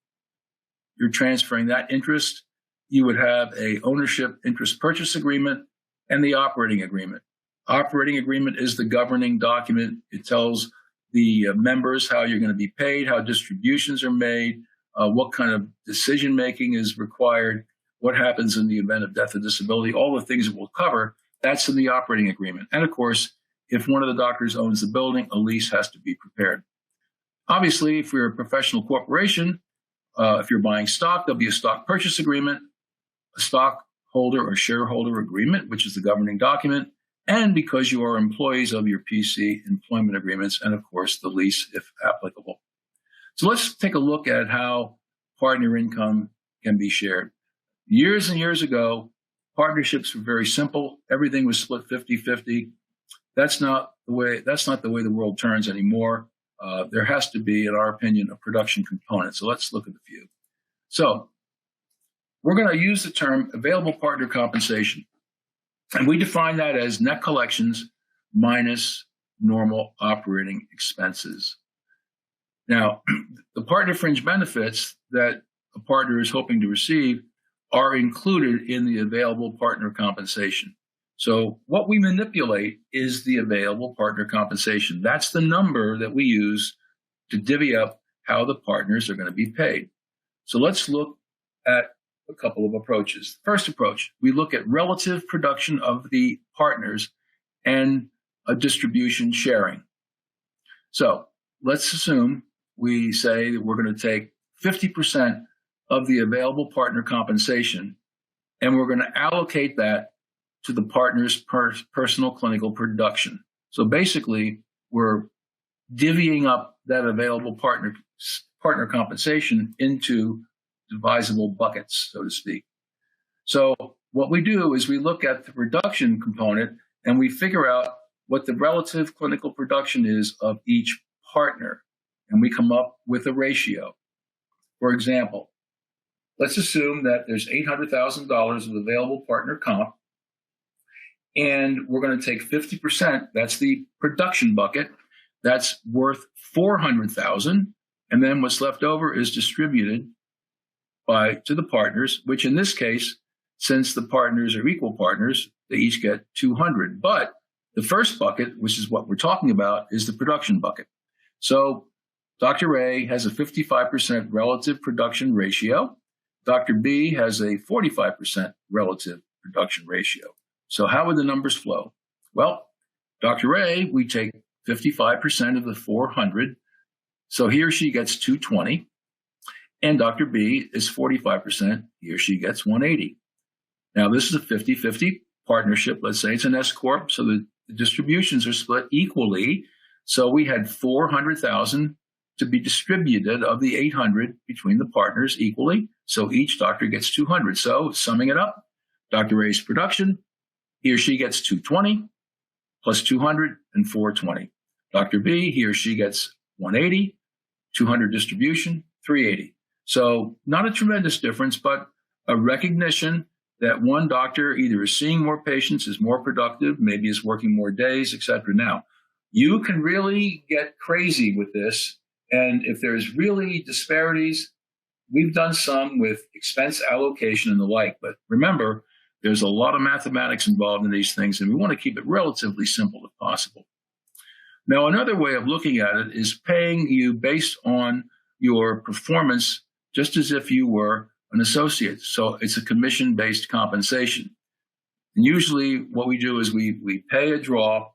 you're transferring that interest, you would have a ownership interest purchase agreement and the operating agreement. Operating agreement is the governing document. It tells the members how you're going to be paid, how distributions are made, what kind of decision-making is required, what happens in the event of death or disability, all the things that we'll cover, that's in the operating agreement. And of course, if one of the doctors owns the building, a lease has to be prepared. Obviously, if you're a professional corporation, if you're buying stock, there'll be a stock purchase agreement, a stockholder or shareholder agreement, which is the governing document, and because you are employees of your PC, employment agreements, and of course, the lease if applicable. So let's take a look at how partner income can be shared. Years and years ago, partnerships were very simple. Everything was split 50-50. That's not the way the world turns anymore. There has to be, in our opinion, a production component. So let's look at a few. So we're going to use the term available partner compensation. And we define that as net collections minus normal operating expenses. Now, the partner fringe benefits that a partner is hoping to receive are included in the available partner compensation. So what we manipulate is the available partner compensation. That's the number that we use to divvy up how the partners are going to be paid. So let's look at a couple of approaches. First approach, we look at relative production of the partners and a distribution sharing. So let's assume we say that we're going to take 50% of the available partner compensation, and we're going to allocate that to the partner's personal clinical production. So basically, we're divvying up that available partner compensation into divisible buckets, so to speak. So what we do is we look at the production component and we figure out what the relative clinical production is of each partner, and we come up with a ratio. For example, let's assume that there's $800,000 of available partner comp, and we're going to take 50%. That's the production bucket. That's worth $400,000, and then what's left over is distributed to the partners, which in this case, since the partners are equal partners, they each get $200. But the first bucket, which is what we're talking about, is the production bucket. So Dr. A has a 55% relative production ratio. Dr. B has a 45% relative production ratio. So how would the numbers flow? Well, Dr. A, we take 55% of the 400. So he or she gets 220. And Dr. B is 45%. He or she gets 180. Now, this is a 50-50 partnership. Let's say it's an S Corp. So the distributions are split equally. So we had 400,000 to be distributed of the 800 between the partners equally. So each doctor gets 200. So summing it up, Dr. A's production, he or she gets 220 plus 200 and 420. Dr. B, he or she gets 180, 200 distribution, 380. So not a tremendous difference, but a recognition that one doctor either is seeing more patients, is more productive, maybe is working more days, et cetera. Now, you can really get crazy with this. And if there's really disparities, we've done some with expense allocation and the like. But remember, there's a lot of mathematics involved in these things, and we want to keep it relatively simple if possible. Now, another way of looking at it is paying you based on your performance, just as if you were an associate. So it's a commission-based compensation. And usually what we do is we pay a draw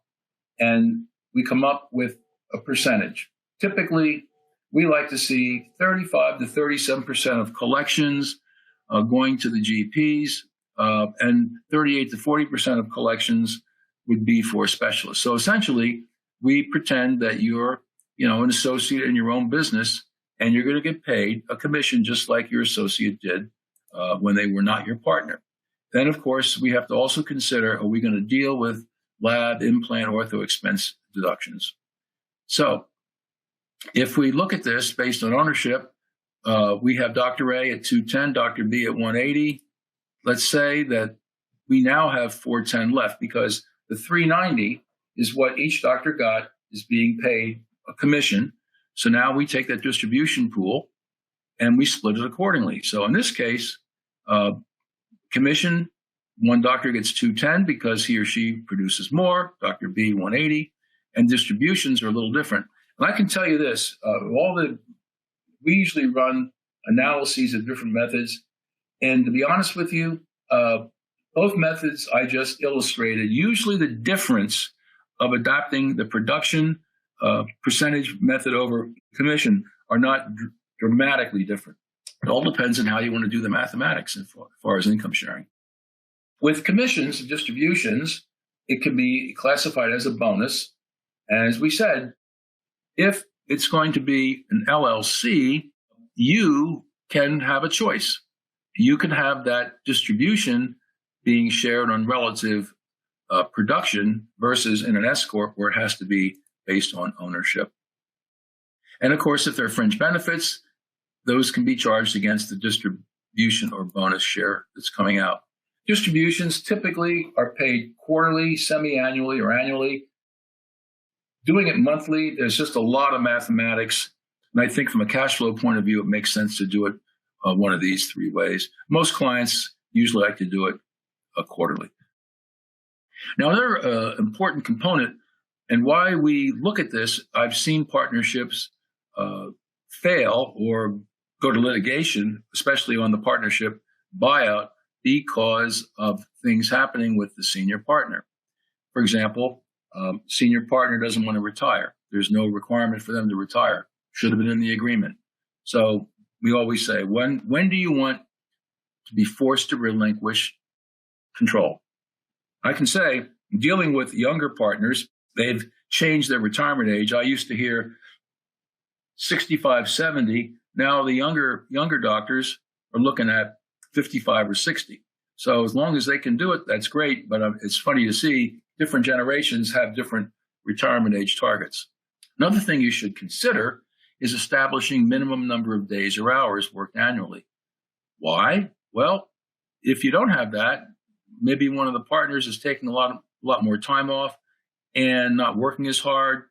and we come up with a percentage. Typically, we like to see 35 to 37% of collections going to the GPs, and 38 to 40% of collections would be for specialists. So essentially, we pretend that you're, an associate in your own business, and you're going to get paid a commission just like your associate did when they were not your partner. Then, of course, we have to also consider, are we going to deal with lab, implant, ortho expense deductions? So if we look at this based on ownership, we have Dr. A at 210, Dr. B at 180. Let's say that we now have 410 left because the 390 is what each doctor got is being paid a commission. So now we take that distribution pool and we split it accordingly. So in this case, commission, one doctor gets 210 because he or she produces more, Dr. B 180, and distributions are a little different. And I can tell you this, we usually run analyses of different methods. And to be honest with you, both methods I just illustrated, usually the difference of adopting the production percentage method over commission are not dramatically different. It all depends on how you want to do the mathematics as far as income sharing. With commissions and distributions, it can be classified as a bonus. And as we said, if it's going to be an LLC, you can have a choice. You can have that distribution being shared on relative production versus in an S corp where it has to be based on ownership. And of course, if there are fringe benefits, those can be charged against the distribution or bonus share that's coming out. Distributions typically are paid quarterly, semi-annually, or annually. Doing it monthly, there's just a lot of mathematics. And I think from a cash flow point of view, it makes sense to do it one of these three ways. Most clients usually like to do it quarterly. Now, another important component, and why we look at this, I've seen partnerships fail or go to litigation, especially on the partnership buyout, because of things happening with the senior partner. For example, senior partner doesn't want to retire. There's no requirement for them to retire. Should have been in the agreement. So we always say, when do you want to be forced to relinquish control? I can say, dealing with younger partners, they've changed their retirement age. I used to hear 65, 70. Now the younger doctors are looking at 55 or 60. So as long as they can do it, that's great. But it's funny to see different generations have different retirement age targets. Another thing you should consider is establishing minimum number of days or hours worked annually. Why? Well, if you don't have that, maybe one of the partners is taking a lot more time off and not working as hard,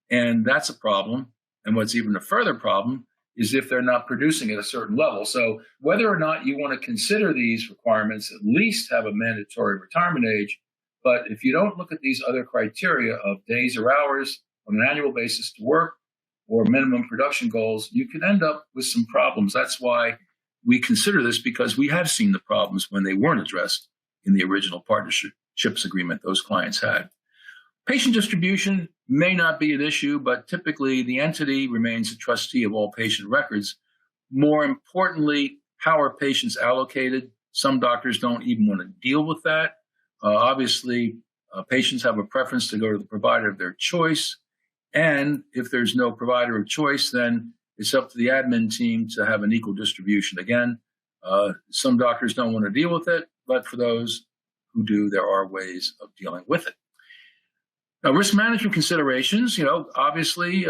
and that's a problem. And what's even a further problem is if they're not producing at a certain level. So whether or not you want to consider these requirements, at least have a mandatory retirement age. But if you don't look at these other criteria of days or hours on an annual basis to work or minimum production goals, you could end up with some problems. That's why we consider this, because we have seen the problems when they weren't addressed in the original partnerships agreement those clients had. Patient distribution may not be an issue, but typically the entity remains a trustee of all patient records. More importantly, how are patients allocated? Some doctors don't even want to deal with that. Obviously, patients have a preference to go to the provider of their choice. And if there's no provider of choice, then it's up to the admin team to have an equal distribution. Again, some doctors don't want to deal with it, but for those who do, there are ways of dealing with it. Now, risk management considerations, obviously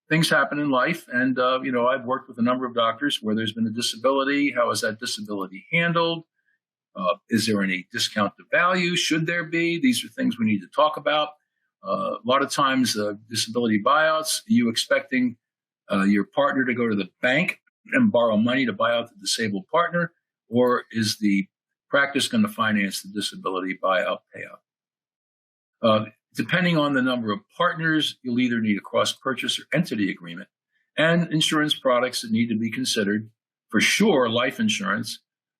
things happen in life. And, I've worked with a number of doctors where there's been a disability. How is that disability handled? Is there any discount to value? Should there be? These are things we need to talk about. A lot of times, disability buyouts, you expecting your partner to go to the bank and borrow money to buy out the disabled partner, or is the practice going to finance the disability buyout payout? Depending on the number of partners, you'll either need a cross-purchase or entity agreement and insurance products that need to be considered. for sure, life insurance.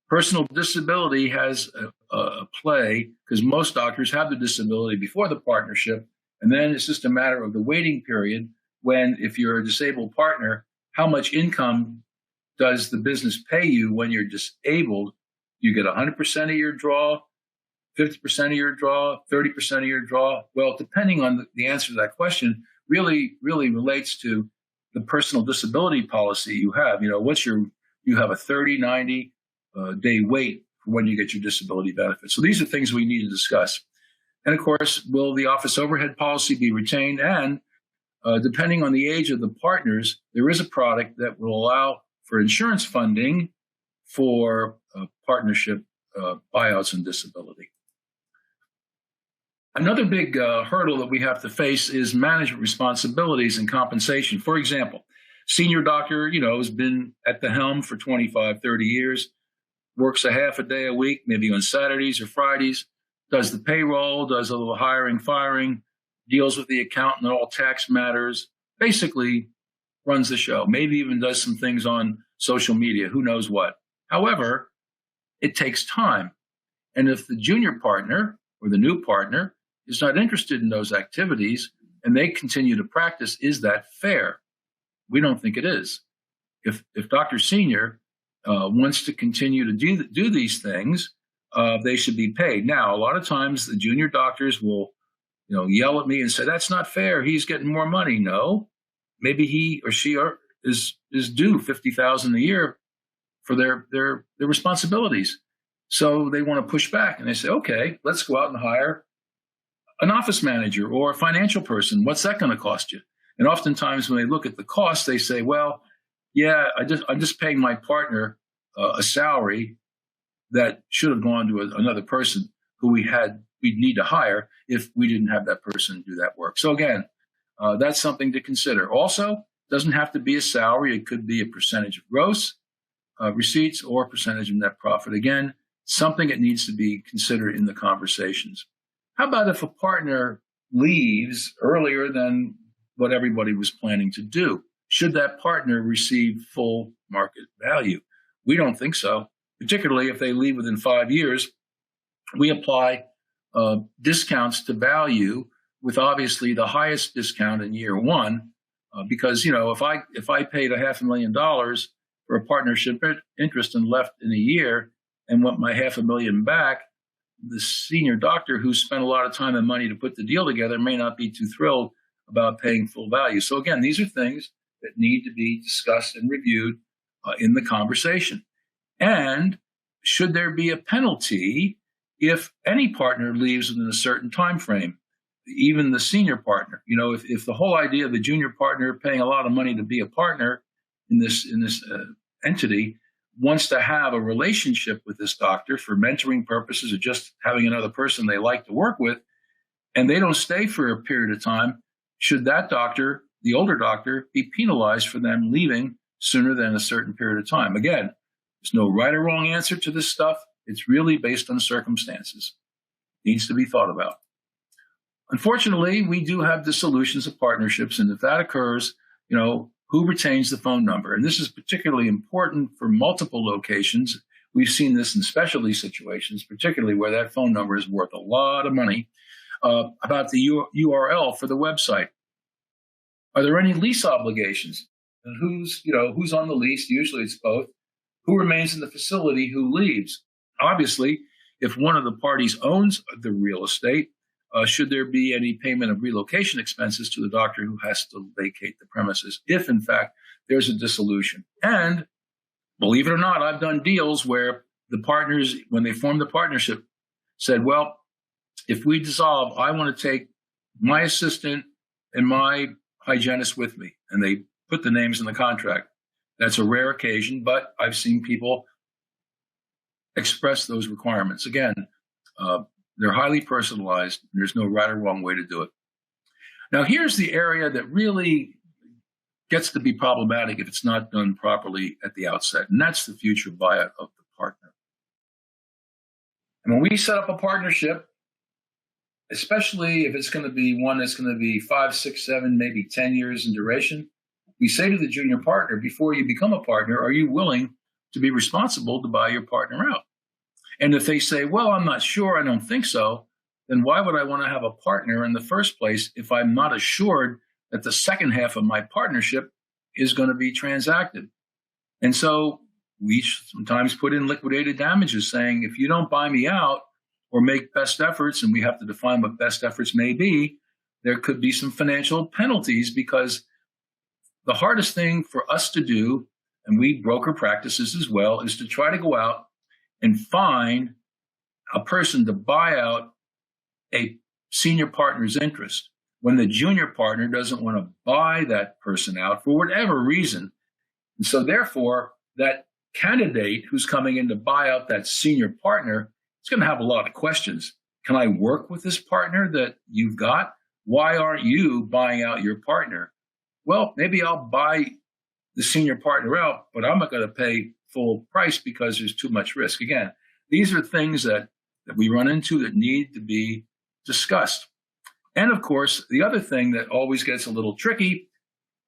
Personal disability has a play because most doctors have the disability before the partnership. And then it's just a matter of the waiting period when, if you're a disabled partner, how much income does the business pay you when you're disabled? You get 100% of your draw, 50% of your draw, 30% of your draw. Well, depending on the answer to that question, really relates to the personal disability policy you have. You know, you have a 30, 90 day wait for when you get your disability benefit. So these are things we need to discuss. And of course, will the office overhead policy be retained? And depending on the age of the partners, there is a product that will allow for insurance funding for partnership buyouts and disability. Another big hurdle that we have to face is management responsibilities and compensation. For example, senior doctor, has been at the helm for 25, 30 years, works a half a day a week, maybe on Saturdays or Fridays, does the payroll, does a little hiring, firing, deals with the accountant on all tax matters, basically runs the show, maybe even does some things on social media, who knows what. However, it takes time. And if the junior partner or the new partner is not interested in those activities and they continue to practice, is that fair? We don't think it is. If Dr. Senior wants to continue to do these things, they should be paid. Now, a lot of times the junior doctors will, yell at me and say, that's not fair. He's getting more money. No, maybe he or she is due $50,000 a year for their responsibilities. So they want to push back and they say, okay, let's go out and hire an office manager or a financial person. What's that going to cost you? And oftentimes when they look at the cost, they say, well, yeah, I'm just paying my partner a salary that should have gone to another person who we'd need to hire if we didn't have that person do that work. So again, that's something to consider. Also, doesn't have to be a salary. It could be a percentage of gross receipts or a percentage of net profit. Again, something that needs to be considered in the conversations. How about if a partner leaves earlier than what everybody was planning to do? Should that partner receive full market value? We don't think so, particularly if they leave within 5 years. We apply discounts to value with obviously the highest discount in year one, because, if I paid $500,000 for a partnership interest and left in a year and want my $500,000 back, the senior doctor who spent a lot of time and money to put the deal together may not be too thrilled about paying full value. So again, these are things that need to be discussed and reviewed in the conversation. And should there be a penalty if any partner leaves within a certain time frame, even the senior partner? If the whole idea of the junior partner paying a lot of money to be a partner in this entity wants to have a relationship with this doctor for mentoring purposes or just having another person they like to work with, and they don't stay for a period of time, should that doctor, the older doctor, be penalized for them leaving sooner than a certain period of time? Again, there's no right or wrong answer to this stuff. It's really based on circumstances. Needs to be thought about. Unfortunately, we do have dissolutions of partnerships, and if that occurs, who retains the phone number? And this is particularly important for multiple locations. We've seen this in specialty situations, particularly where that phone number is worth a lot of money. About the URL for the website. Are there any lease obligations? And who's on the lease? Usually it's both. Who remains in the facility? Who leaves? Obviously, if one of the parties owns the real estate, should there be any payment of relocation expenses to the doctor who has to vacate the premises, if in fact there's a dissolution? And believe it or not, I've done deals where the partners, when they formed the partnership, said, well, if we dissolve, I want to take my assistant and my hygienist with me. And they put the names in the contract. That's a rare occasion, but I've seen people express those requirements. Again, they're highly personalized. And there's no right or wrong way to do it. Now, here's the area that really gets to be problematic if it's not done properly at the outset, and that's the future buyout of the partner. And when we set up a partnership, especially if it's going to be one that's going to be 5, 6, 7, maybe 10 years in duration, we say to the junior partner, before you become a partner, are you willing to be responsible to buy your partner out. And if they say, well, I'm not sure, I don't think so, then why would I want to have a partner in the first place if I'm not assured that the second half of my partnership is going to be transacted? And so we sometimes put in liquidated damages saying, if you don't buy me out or make best efforts, and we have to define what best efforts may be, there could be some financial penalties, because the hardest thing for us to do, and we broker practices as well, is to try to go out and find a person to buy out a senior partner's interest when the junior partner doesn't want to buy that person out for whatever reason. And so therefore, that candidate who's coming in to buy out that senior partner is going to have a lot of questions. Can I work with this partner that you've got? Why aren't you buying out your partner? Well, maybe I'll buy the senior partner out, but I'm not going to pay full price because there's too much risk. Again, these are things that we run into that need to be discussed. And of course, the other thing that always gets a little tricky,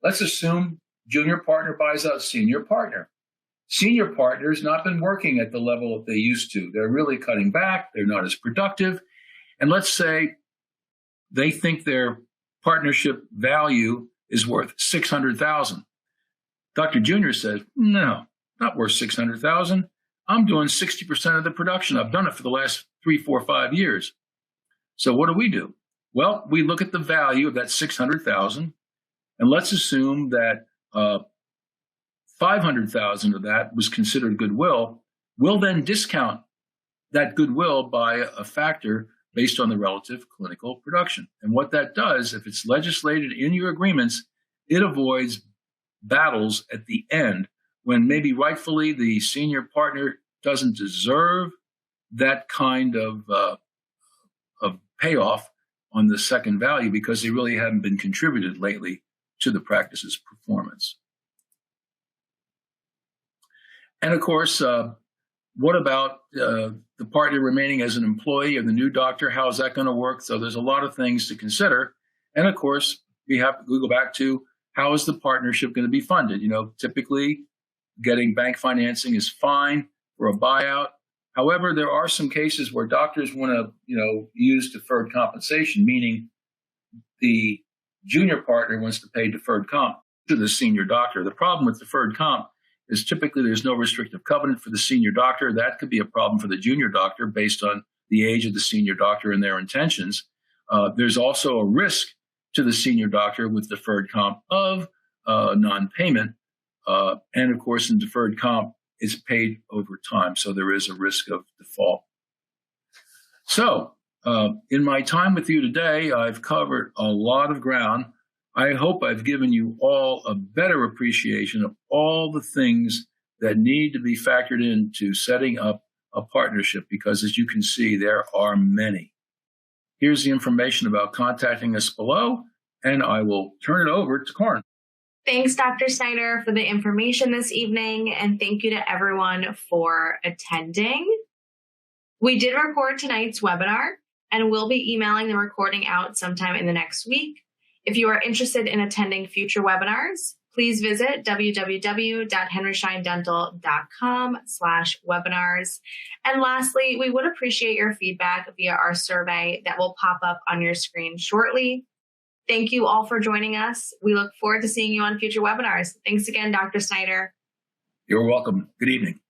let's assume junior partner buys out senior partner. Senior partner's not been working at the level that they used to. They're really cutting back. They're not as productive. And let's say they think their partnership value is worth $600,000. Dr. Junior says, no, not worth $600,000. I'm doing 60% of the production. I've done it for the last 3, 4, 5 years. So what do? Well, we look at the value of that $600,000, and let's assume that $500,000 of that was considered goodwill. We'll then discount that goodwill by a factor based on the relative clinical production. And what that does, if it's legislated in your agreements, it avoids battles at the end when maybe rightfully the senior partner doesn't deserve that kind of payoff on the second value because they really haven't been contributed lately to the practice's performance. And of course, what about the partner remaining as an employee of the new doctor? How is that going to work? So there's a lot of things to consider. And of course, we go back to how is the partnership going to be funded? Typically getting bank financing is fine for a buyout. However, there are some cases where doctors want to, use deferred compensation, meaning the junior partner wants to pay deferred comp to the senior doctor. The problem with deferred comp is typically there's no restrictive covenant for the senior doctor. That could be a problem for the junior doctor based on the age of the senior doctor and their intentions. There's also a risk to the senior doctor with deferred comp of non-payment. And of course, in deferred comp, it's paid over time. So there is a risk of default. So in my time with you today, I've covered a lot of ground. I hope I've given you all a better appreciation of all the things that need to be factored into setting up a partnership, because as you can see, there are many. Here's the information about contacting us below, and I will turn it over to Corin. Thanks, Dr. Snyder, for the information this evening, and thank you to everyone for attending. We did record tonight's webinar, and we'll be emailing the recording out sometime in the next week. If you are interested in attending future webinars, please visit www.henryscheindental.com/webinars. And lastly, we would appreciate your feedback via our survey that will pop up on your screen shortly. Thank you all for joining us. We look forward to seeing you on future webinars. Thanks again, Dr. Snyder. You're welcome. Good evening.